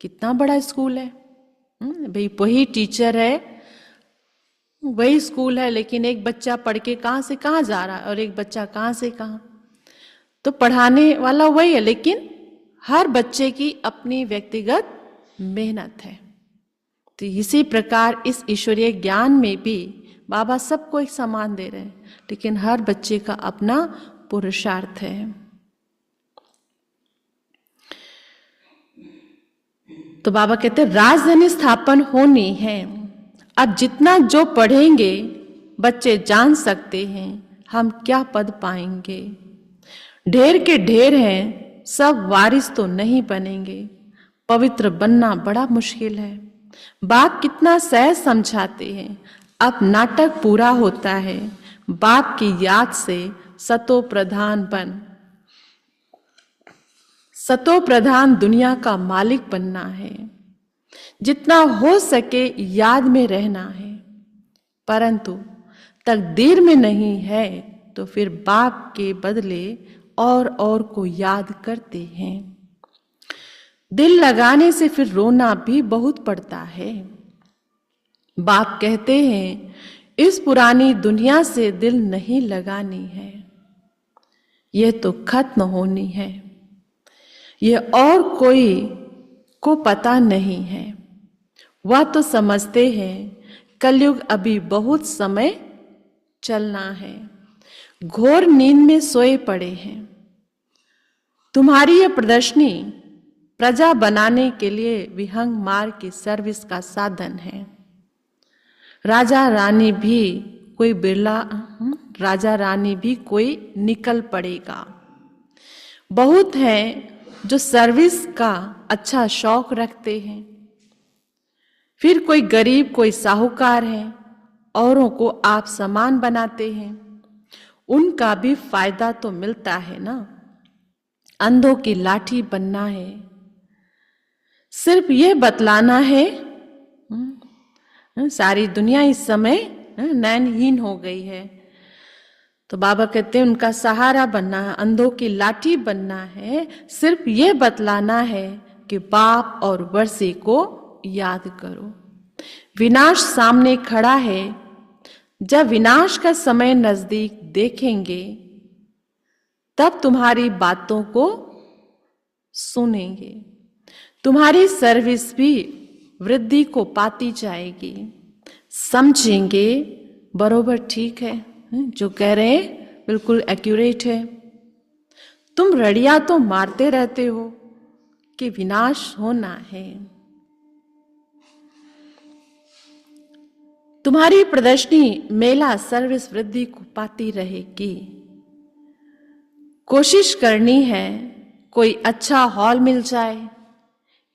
कितना बड़ा स्कूल है भाई, वही टीचर है, वही स्कूल है, लेकिन एक बच्चा पढ़ के कहां से कहां जा रहा है और एक बच्चा कहां से कहां। तो पढ़ाने वाला वही है, लेकिन हर बच्चे की अपनी व्यक्तिगत मेहनत है। तो इसी प्रकार इस ईश्वरीय ज्ञान में भी बाबा सबको एक समान दे रहे हैं, लेकिन हर बच्चे का अपना पुरुषार्थ है। तो बाबा कहते हैं राजधानी स्थापन होनी है। अब जितना जो पढ़ेंगे बच्चे जान सकते हैं हम क्या पद पाएंगे। ढेर के ढेर हैं, सब वारिस तो नहीं बनेंगे, पवित्र बनना बड़ा मुश्किल है। बाप कितना सहज समझाते हैं। अब नाटक पूरा होता है, बाप की याद से सतो प्रधान बन, सतो प्रधान दुनिया का मालिक बनना है। जितना हो सके याद में रहना है, परंतु तकदीर में नहीं है तो फिर बाप के बदले और को याद करते हैं। दिल लगाने से फिर रोना भी बहुत पड़ता है। बाप कहते हैं इस पुरानी दुनिया से दिल नहीं लगानी है, यह तो खत्म होनी है, यह और कोई को पता नहीं है। वह तो समझते हैं कलयुग अभी बहुत समय चलना है, घोर नींद में सोए पड़े हैं। तुम्हारी यह प्रदर्शनी प्रजा बनाने के लिए विहंग मार्ग की सर्विस का साधन है। राजा रानी भी कोई बिरला, राजा रानी भी कोई निकल पड़ेगा। बहुत हैं जो सर्विस का अच्छा शौक रखते हैं, फिर कोई गरीब कोई साहूकार है, औरों को आप समान बनाते हैं, उनका भी फायदा तो मिलता है ना। अंधों की लाठी बनना है, सिर्फ ये बतलाना है। सारी दुनिया इस समय नैनहीन हो गई है, तो बाबा कहते हैं उनका सहारा बनना है, अंधों की लाठी बनना है, सिर्फ ये बतलाना है कि बाप और वर्षी को याद करो। विनाश सामने खड़ा है, जब विनाश का समय नजदीक देखेंगे तब तुम्हारी बातों को सुनेंगे। तुम्हारी सर्विस भी वृद्धि को पाती जाएगी। समझेंगे बरोबर ठीक है, जो कह रहे हैं बिल्कुल एक्यूरेट है। तुम रड़ियां तो मारते रहते हो कि विनाश होना है। तुम्हारी प्रदर्शनी मेला सर्विस वृद्धि को पाती रहेगी। कोशिश करनी है कोई अच्छा हॉल मिल जाए,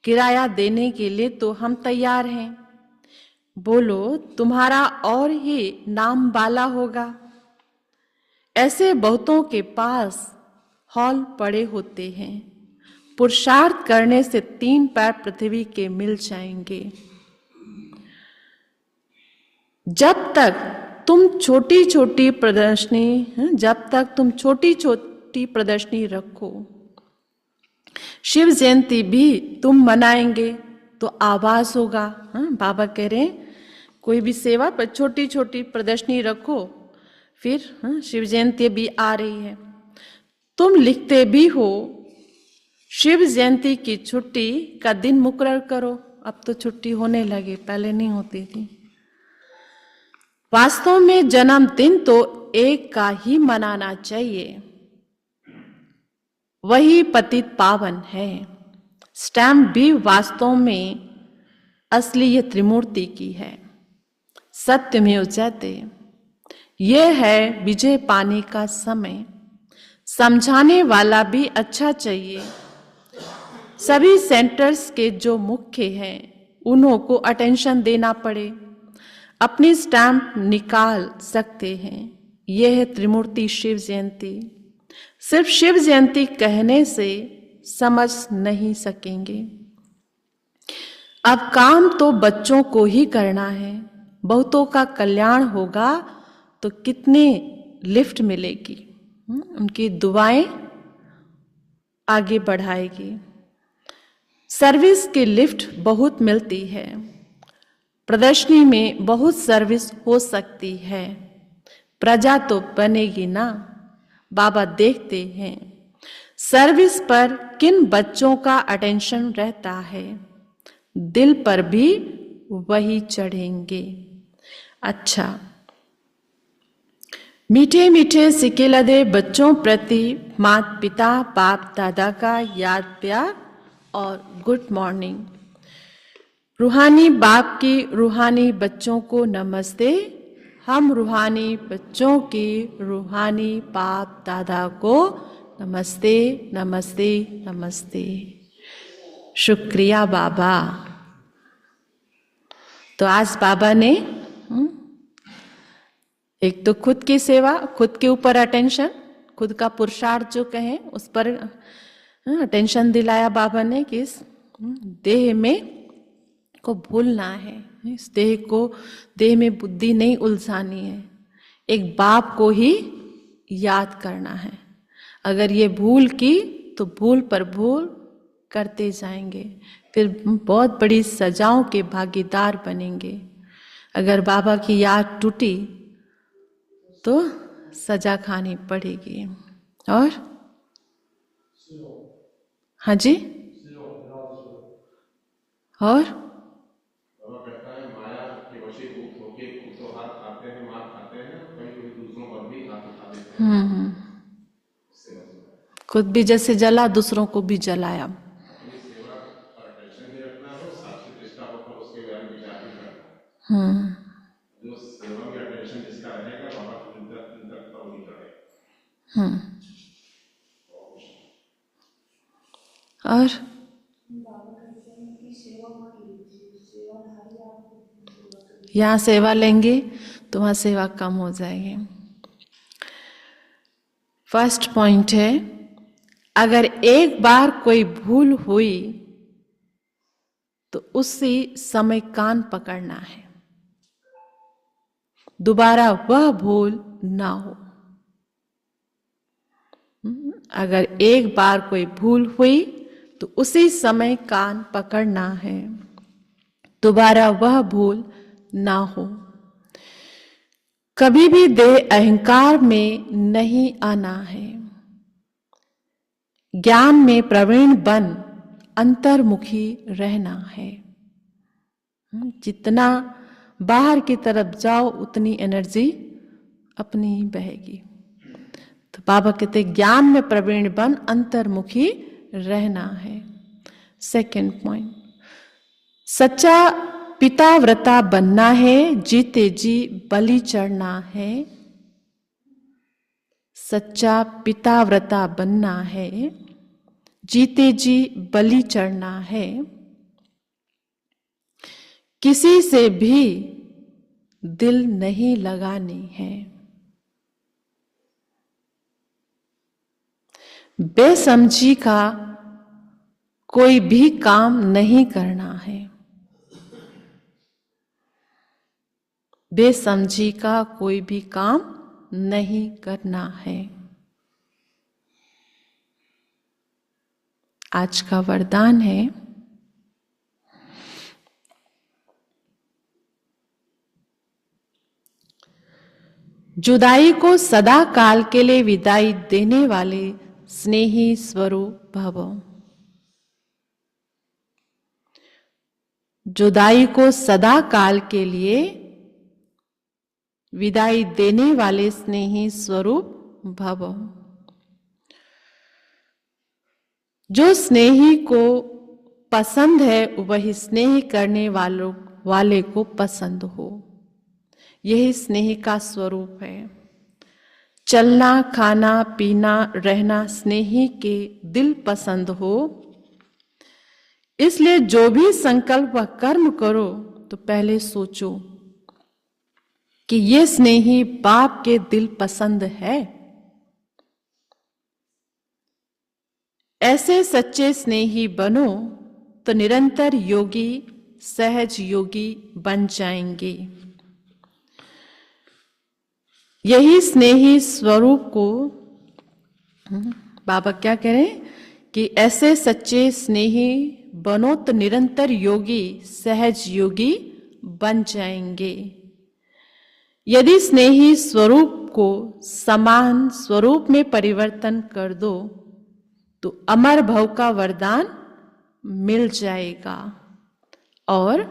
किराया देने के लिए तो हम तैयार हैं। बोलो तुम्हारा और ही नाम बाला होगा। ऐसे बहुतों के पास हॉल पड़े होते हैं। पुरुषार्थ करने से 3 पैर पृथ्वी के मिल जाएंगे। जब तक तुम छोटी छोटी प्रदर्शनी रखो, शिव जयंती भी तुम मनाएंगे तो आवाज होगा। बाबा कह रहे हैं कोई भी सेवा पर छोटी छोटी प्रदर्शनी रखो, फिर शिव जयंती भी आ रही है। तुम लिखते भी हो शिव जयंती की छुट्टी का दिन मुकर्रर करो। अब तो छुट्टी होने लगी, पहले नहीं होती थी। वास्तव में जन्मदिन तो एक का ही मनाना चाहिए, वही पतित पावन है। स्टैम्प भी वास्तव में असली ये त्रिमूर्ति की है। सत्यमेव जयते। यह है विजय पाने का समय। समझाने वाला भी अच्छा चाहिए। सभी सेंटर्स के जो मुख्य हैं उन्हों को अटेंशन देना पड़े, अपनी स्टैम्प निकाल सकते हैं। यह है त्रिमूर्ति शिव जयंती। सिर्फ शिव जयंती कहने से समझ नहीं सकेंगे। अब काम तो बच्चों को ही करना है। बहुतों का कल्याण होगा तो कितने लिफ्ट मिलेगी, उनकी दुआएं आगे बढ़ाएगी। सर्विस की लिफ्ट बहुत मिलती है। प्रदर्शनी में बहुत सर्विस हो सकती है। प्रजा तो बनेगी ना। बाबा देखते हैं सर्विस पर किन बच्चों का अटेंशन रहता है, दिल पर भी वही चढ़ेंगे। अच्छा, मीठे मीठे सिके लदे बच्चों प्रति माता पिता बाप दादा का याद प्यार और गुड मॉर्निंग। रूहानी बाप की रूहानी बच्चों को नमस्ते। हम रूहानी बच्चों की रूहानी बाप दादा को नमस्ते नमस्ते नमस्ते। शुक्रिया बाबा। तो आज बाबा ने एक तो खुद की सेवा, खुद के ऊपर अटेंशन, खुद का पुरुषार्थ जो कहें उस पर अटेंशन दिलाया बाबा ने कि इस देह में को भूलना है, इस देह में बुद्धि नहीं उलझानी है, एक बाप को ही याद करना है। अगर ये भूल की तो भूल पर भूल करते जाएंगे, फिर बहुत बड़ी सजाओं के भागीदार बनेंगे। अगर बाबा की याद टूटी तो सजा खानी पड़ेगी। और हाँ जी, और कहता है माया के वशीभूत होके खुद तो हाथ खाते हैं, मार खाते हैं, कभी कभी दूसरों पर भी हाथ उठा देते हैं। खुद भी जैसे जला दूसरों को भी जलाया। अपनी सेवा पर अटेंशन भी रखना है, साक्षी दृष्टा होकर उसके बारे में विचार भी करना है। जो सेवा में अटेंशन जिसका रहेगा बाबा तक वही करेगा। और यहाँ सेवा लेंगे तो वहाँ सेवा कम हो जाएगी। फर्स्ट पॉइंट है, अगर एक बार कोई भूल हुई तो उसी समय कान पकड़ना है, दोबारा वह भूल ना हो। अगर एक बार कोई भूल हुई तो उसी समय कान पकड़ना है, दोबारा वह भूल ना हो। कभी भी देह अहंकार में नहीं आना है। ज्ञान में प्रवीण बन अंतर्मुखी रहना है। जितना बाहर की तरफ जाओ उतनी एनर्जी अपनी ही बहेगी। तो बाबा कहते ज्ञान में प्रवीण बन अंतर्मुखी रहना है। सेकंड पॉइंट, सच्चा पिताव्रता बनना है, जीते जी बलि चढ़ना है। सच्चा पिताव्रता बनना है, जीते जी बलि चढ़ना है। किसी से भी दिल नहीं लगानी है। बेसमझी का कोई भी काम नहीं करना है। बेसमझी का कोई भी काम नहीं करना है। आज का वरदान है, जुदाई को सदा काल के लिए विदाई देने वाले स्नेही स्वरूप भव। जुदाई को सदा काल के लिए विदाई देने वाले स्नेही स्वरूप भव। जो स्नेही को पसंद है वही स्नेह करने वाले को पसंद हो। यही स्नेह का स्वरूप है। चलना, खाना, पीना, रहना स्नेही के दिल पसंद हो। इसलिए जो भी संकल्प व कर्म करो तो पहले सोचो कि ये स्नेही बाप के दिल पसंद है। ऐसे सच्चे स्नेही बनो तो निरंतर योगी, सहज योगी बन जाएंगे। यही स्नेही स्वरूप को बाबा क्या कह रहे हैं कि ऐसे सच्चे स्नेही बनो तो निरंतर योगी, सहज योगी बन जाएंगे। यदि स्नेही स्वरूप को समान स्वरूप में परिवर्तन कर दो तो अमर भव का वरदान मिल जाएगा और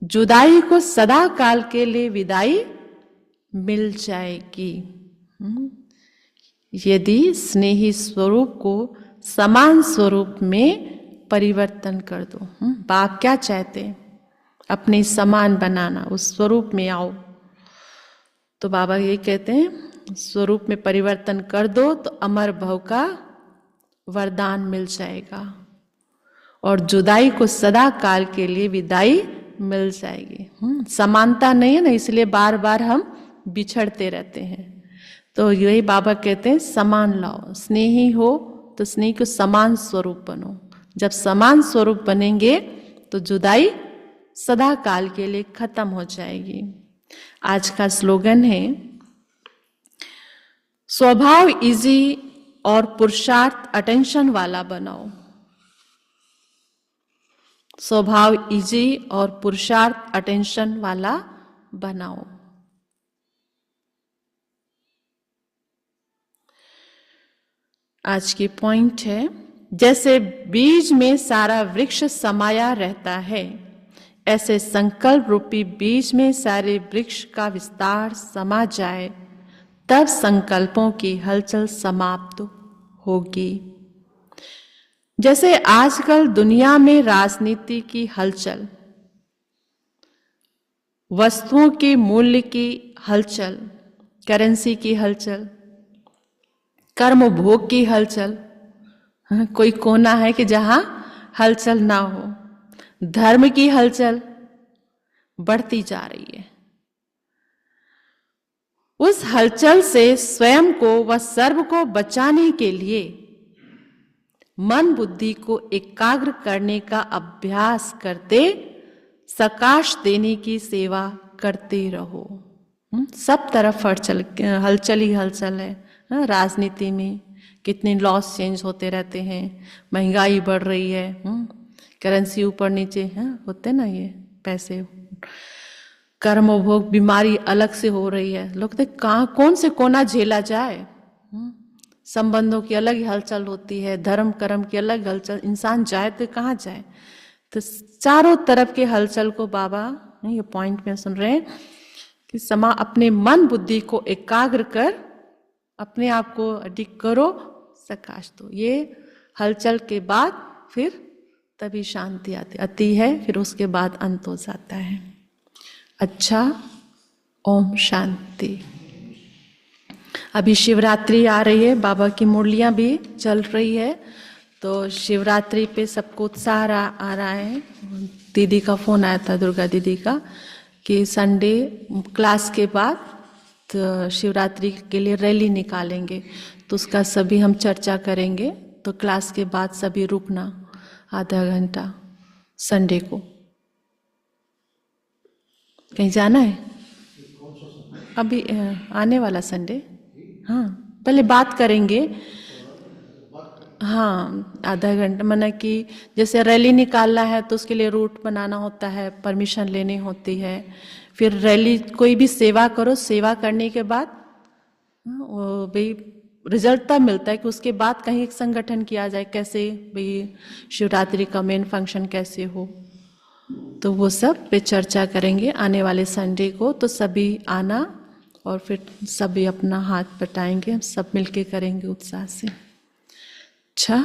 जुदाई को सदा काल के लिए विदाई मिल जाएगी। यदि स्नेही स्वरूप को समान स्वरूप में परिवर्तन कर दो। बाप क्या चाहते हैं? अपने समान बनाना, उस स्वरूप में आओ। तो बाबा ये कहते हैं स्वरूप में परिवर्तन कर दो तो अमर भव का वरदान मिल जाएगा और जुदाई को सदा काल के लिए विदाई मिल जाएगी। समानता नहीं है ना, इसलिए बार बार हम बिछड़ते रहते हैं। तो यही बाबा कहते हैं समान लाओ। स्नेही हो तो स्नेही को समान स्वरूप बनो। जब समान स्वरूप बनेंगे तो जुदाई सदा काल के लिए खत्म हो जाएगी। आज का स्लोगन है, स्वभाव इजी और पुरुषार्थ अटेंशन वाला बनाओ। स्वभाव इजी और पुरुषार्थ अटेंशन वाला बनाओ। आज की पॉइंट है, जैसे बीज में सारा वृक्ष समाया रहता है, ऐसे संकल्प रूपी बीज में सारे वृक्ष का विस्तार समा जाए, तब संकल्पों की हलचल समाप्त होगी। जैसे आजकल दुनिया में राजनीति की हलचल, वस्तुओं के मूल्य की हलचल, करेंसी की हलचल, कर्म भोग की हलचल, कोई कोना है कि जहां हलचल ना हो। धर्म की हलचल बढ़ती जा रही है। उस हलचल से स्वयं को व सर्व को बचाने के लिए मन बुद्धि को एकाग्र करने का अभ्यास करते सकाश देने की सेवा करते रहो। सब तरफ हलचल ही हलचल है। राजनीति में कितने लॉस चेंज होते रहते हैं, महंगाई बढ़ रही है, करेंसी ऊपर नीचे होते ना ये पैसे, कर्म भोग, बीमारी अलग से हो रही है। लोग देख कहाँ कौन से कोना झेला जाए। संबंधों की अलग ही हलचल होती है, धर्म कर्म की अलग हलचल। इंसान जाए तो कहाँ जाए। तो चारों तरफ के हलचल को बाबा ये पॉइंट में सुन रहे हैं कि समा अपने मन बुद्धि को एकाग्र कर अपने आप को अधिक करो, प्रकाश दो। ये हलचल के बाद फिर तभी शांति आती है, फिर उसके बाद अंत हो जाता है। अच्छा, ओम शांति। अभी शिवरात्रि आ रही है, बाबा की मुरलियां भी चल रही है, तो शिवरात्रि पे सबको उत्साह आ रहा है। दीदी का फोन आया था, दुर्गा दीदी का, कि संडे क्लास के बाद तो शिवरात्रि के लिए रैली निकालेंगे, तो उसका सभी हम चर्चा करेंगे। तो क्लास के बाद सभी रुकना आधा घंटा संडे को। कहीं जाना है अभी आने वाला संडे? हाँ, पहले बात करेंगे। हाँ, आधा घंटा, माना कि जैसे रैली निकालना है तो उसके लिए रूट बनाना होता है, परमिशन लेनी होती है। फिर रैली, कोई भी सेवा करो, सेवा करने के बाद वो भाई रिजल्ट तब मिलता है कि उसके बाद कहीं एक संगठन किया जाए, कैसे भाई शिवरात्रि का मेन फंक्शन कैसे हो, तो वो सब पे चर्चा करेंगे आने वाले संडे को। तो सभी आना और फिर सभी अपना हाथ बटाएंगे, सब मिलके करेंगे उत्साह से। अच्छा,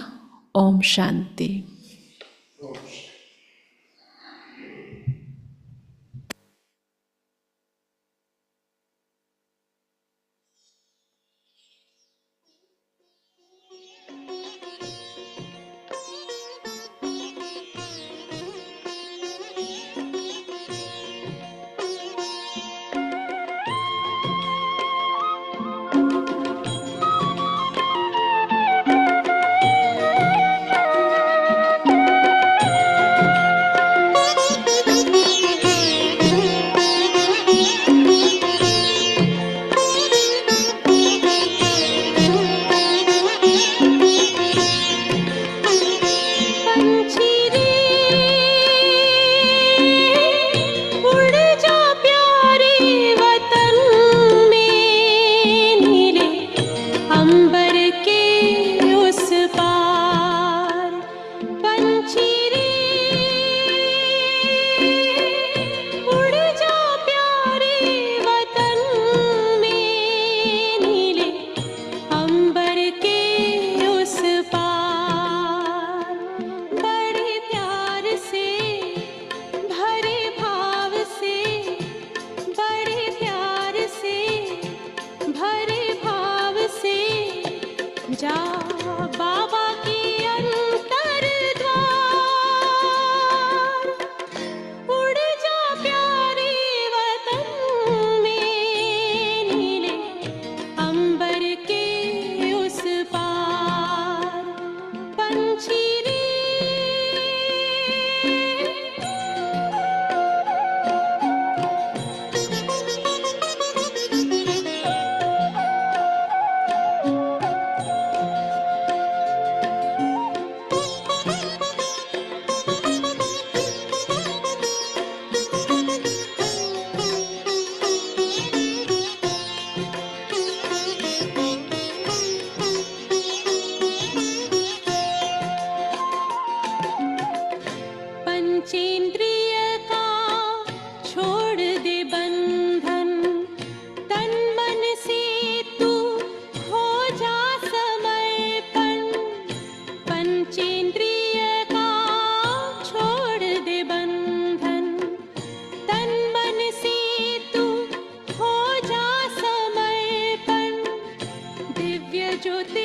ओम शांति। ज्योति